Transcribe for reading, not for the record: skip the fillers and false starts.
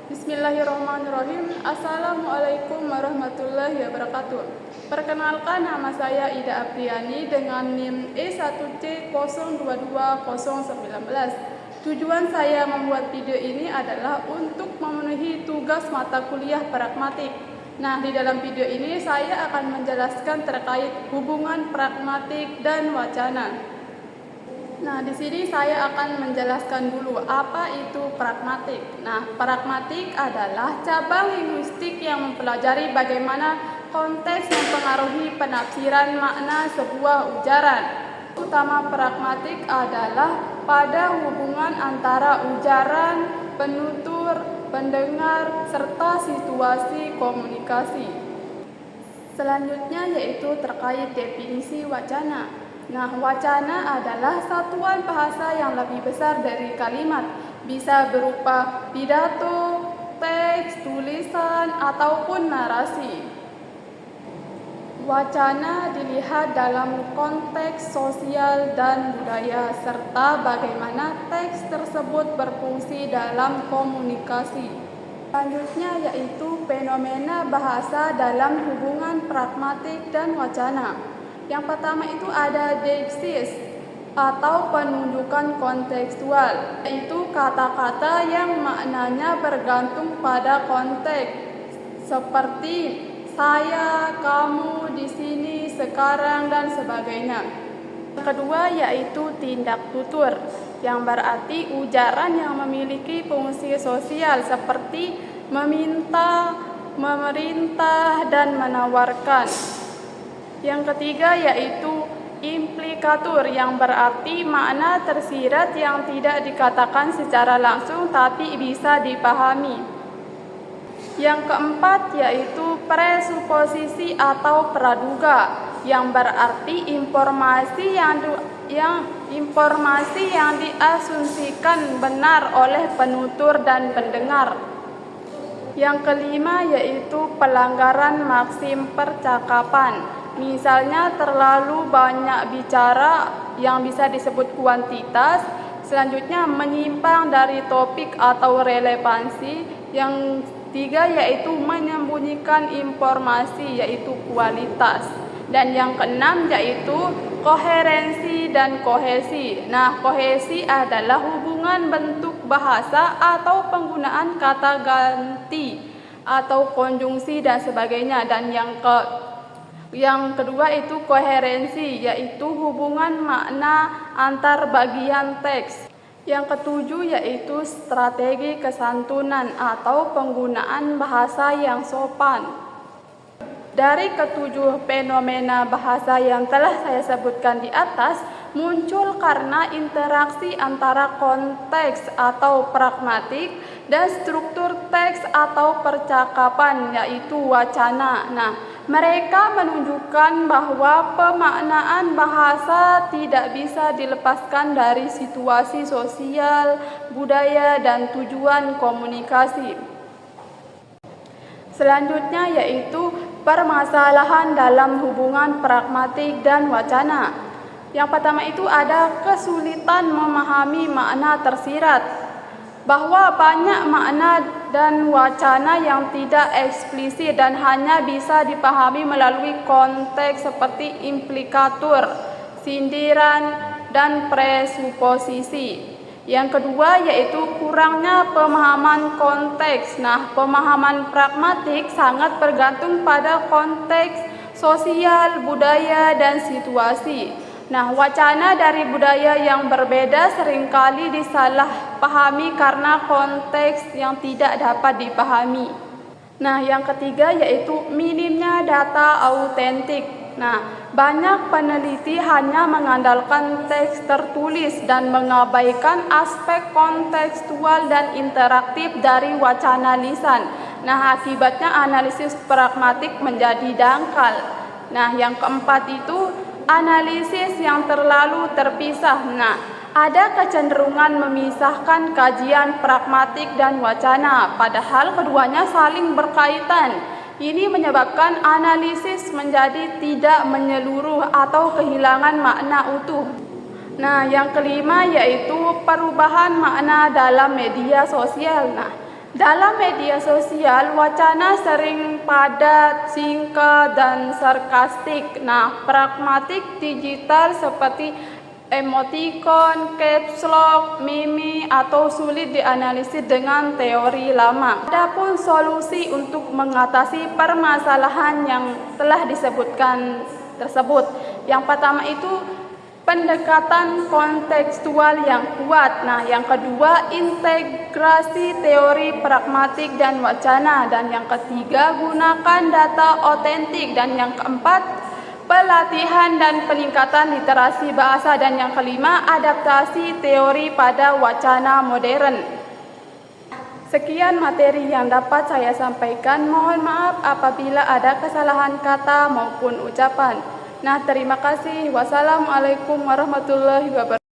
Bismillahirrahmanirrahim. Assalamualaikum warahmatullahi wabarakatuh. Perkenalkan, nama saya Ida Apriani dengan NIM E1C022019. Tujuan saya membuat video ini adalah untuk memenuhi tugas mata kuliah pragmatik. Nah, di dalam video ini saya akan menjelaskan terkait hubungan pragmatik dan wacana. Nah, di sini saya akan menjelaskan dulu apa itu pragmatik. Nah, pragmatik adalah cabang linguistik yang mempelajari bagaimana konteks mempengaruhi penafsiran makna sebuah ujaran. Utama pragmatik adalah pada hubungan antara ujaran, penutur, pendengar, serta situasi komunikasi. Selanjutnya yaitu terkait definisi wacana. Nah, wacana adalah satuan bahasa yang lebih besar dari kalimat, bisa berupa pidato, teks, tulisan, ataupun narasi. Wacana dilihat dalam konteks sosial dan budaya, serta bagaimana teks tersebut berfungsi dalam komunikasi. Selanjutnya yaitu fenomena bahasa dalam hubungan pragmatik dan wacana. Yang pertama itu ada deiksis atau penunjukan kontekstual, yaitu kata-kata yang maknanya bergantung pada konteks, seperti saya, kamu, di sini, sekarang, dan sebagainya. Yang kedua yaitu tindak tutur, yang berarti ujaran yang memiliki fungsi sosial seperti meminta, memerintah, dan menawarkan. Yang ketiga yaitu implikatur, yang berarti makna tersirat yang tidak dikatakan secara langsung tapi bisa dipahami. Yang keempat yaitu presuposisi atau praduga, yang berarti informasi yang diasumsikan benar oleh penutur dan pendengar. Yang kelima yaitu pelanggaran maksim percakapan. Misalnya terlalu banyak bicara yang bisa disebut kuantitas. Selanjutnya menyimpang dari topik atau relevansi. Yang tiga yaitu menyembunyikan informasi yaitu kualitas. Dan yang keenam yaitu koherensi dan kohesi. Nah, kohesi adalah hubungan bentuk bahasa atau penggunaan kata ganti atau konjungsi dan sebagainya. Dan yang kedua itu koherensi, yaitu hubungan makna antar bagian teks. Yang ketujuh yaitu strategi kesantunan atau penggunaan bahasa yang sopan. Dari ketujuh fenomena bahasa yang telah saya sebutkan di atas muncul karena interaksi antara konteks atau pragmatik dan struktur teks atau percakapan yaitu wacana. Nah, mereka menunjukkan bahwa pemaknaan bahasa tidak bisa dilepaskan dari situasi sosial, budaya, dan tujuan komunikasi. Selanjutnya yaitu permasalahan dalam hubungan pragmatik dan wacana. Yang pertama itu ada kesulitan memahami makna tersirat, bahwa banyak makna dan wacana yang tidak eksplisit dan hanya bisa dipahami melalui konteks seperti implikatur, sindiran, dan presuposisi. Yang kedua yaitu kurangnya pemahaman konteks. Nah, pemahaman pragmatik sangat bergantung pada konteks sosial, budaya, dan situasi. Nah, wacana dari budaya yang berbeda seringkali disalahpahami karena konteks yang tidak dapat dipahami. Nah, yang ketiga yaitu minimnya data autentik. Nah, banyak peneliti hanya mengandalkan teks tertulis dan mengabaikan aspek kontekstual dan interaktif dari wacana lisan. Nah, akibatnya analisis pragmatik menjadi dangkal. Nah, yang keempat itu analisis yang terlalu terpisah. Nah, ada kecenderungan memisahkan kajian pragmatik dan wacana, padahal keduanya saling berkaitan. Ini menyebabkan analisis menjadi tidak menyeluruh atau kehilangan makna utuh. Nah, yang kelima yaitu perubahan makna dalam media sosial. Nah, Dalam media sosial, wacana sering padat, singkat, dan sarkastik. Nah, pragmatik digital seperti emoticon, caps lock, meme, atau sulit dianalisis dengan teori lama. Adapun solusi untuk mengatasi permasalahan yang telah disebutkan tersebut. Yang pertama itu pendekatan kontekstual yang kuat. Nah, yang kedua, integrasi teori pragmatik dan wacana. Dan yang ketiga, gunakan data otentik. Dan yang keempat, pelatihan dan peningkatan literasi bahasa. Dan yang kelima, adaptasi teori pada wacana modern. Sekian materi yang dapat saya sampaikan. Mohon maaf apabila ada kesalahan kata maupun ucapan. Nah, terima kasih. Wassalamualaikum warahmatullahi wabarakatuh.